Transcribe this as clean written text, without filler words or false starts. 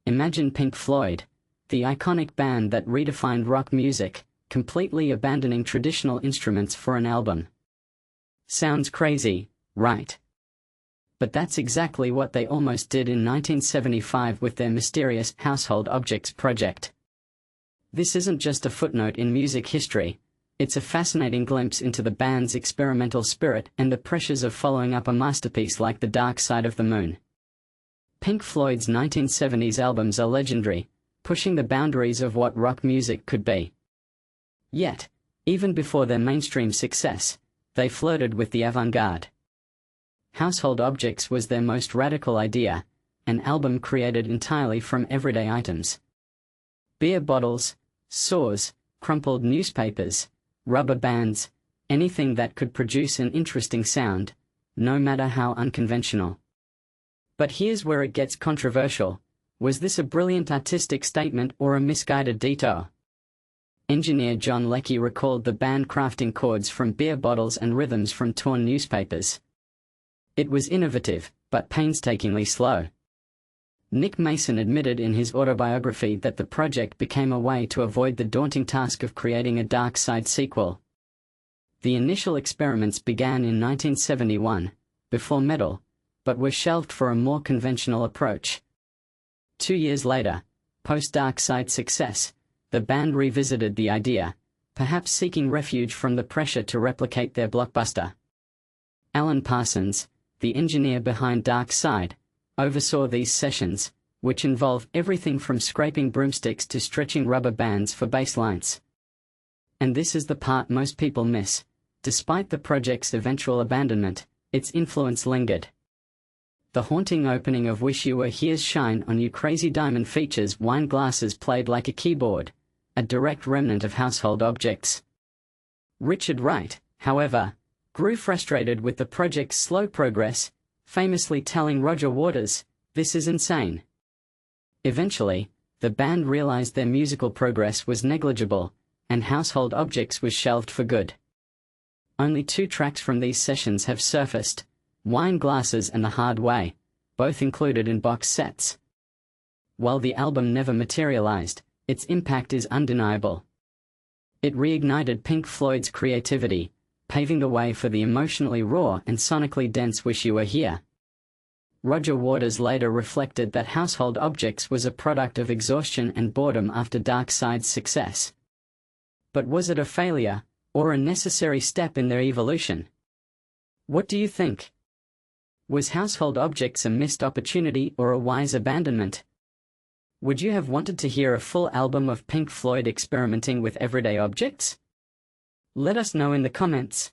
Imagine Pink Floyd, the iconic band that redefined rock music, completely abandoning traditional instruments for an album. Sounds crazy, right? But that's exactly what they almost did in 1975 with their mysterious Household Objects project. This isn't just a footnote in music history, it's a fascinating glimpse into the band's experimental spirit and the pressures of following up a masterpiece like The Dark Side of the Moon. Pink Floyd's 1970s albums are legendary, pushing the boundaries of what rock music could be. Yet, even before their mainstream success, they flirted with the avant-garde. Household Objects was their most radical idea, an album created entirely from everyday items. Beer bottles, saws, crumpled newspapers, rubber bands, anything that could produce an interesting sound, no matter how unconventional. But here's where it gets controversial. Was this a brilliant artistic statement or a misguided detour? Engineer John Leckie recalled the band crafting chords from beer bottles and rhythms from torn newspapers. It was innovative, but painstakingly slow. Nick Mason admitted in his autobiography that the project became a way to avoid the daunting task of creating a Dark Side sequel. The initial experiments began in 1971, before metal, but were shelved for a more conventional approach. 2 years later, post-Dark Side success, the band revisited the idea, perhaps seeking refuge from the pressure to replicate their blockbuster. Alan Parsons, the engineer behind Dark Side, oversaw these sessions, which involve everything from scraping broomsticks to stretching rubber bands for bass lines. And this is the part most people miss. Despite the project's eventual abandonment, its influence lingered. The haunting opening of Wish You Were Here's Shine on You Crazy Diamond features wine glasses played like a keyboard, a direct remnant of Household Objects. Richard Wright, however, grew frustrated with the project's slow progress, famously telling Roger Waters, "This is insane." Eventually, the band realized their musical progress was negligible, and Household Objects was shelved for good. Only 2 tracks from these sessions have surfaced, Wine Glasses and The Hard Way, both included in box sets. While the album never materialized, its impact is undeniable. It reignited Pink Floyd's creativity, paving the way for the emotionally raw and sonically dense Wish You Were Here. Roger Waters later reflected that Household Objects was a product of exhaustion and boredom after Dark Side's success. But was it a failure, or a necessary step in their evolution? What do you think? Was Household Objects a missed opportunity or a wise abandonment? Would you have wanted to hear a full album of Pink Floyd experimenting with everyday objects? Let us know in the comments.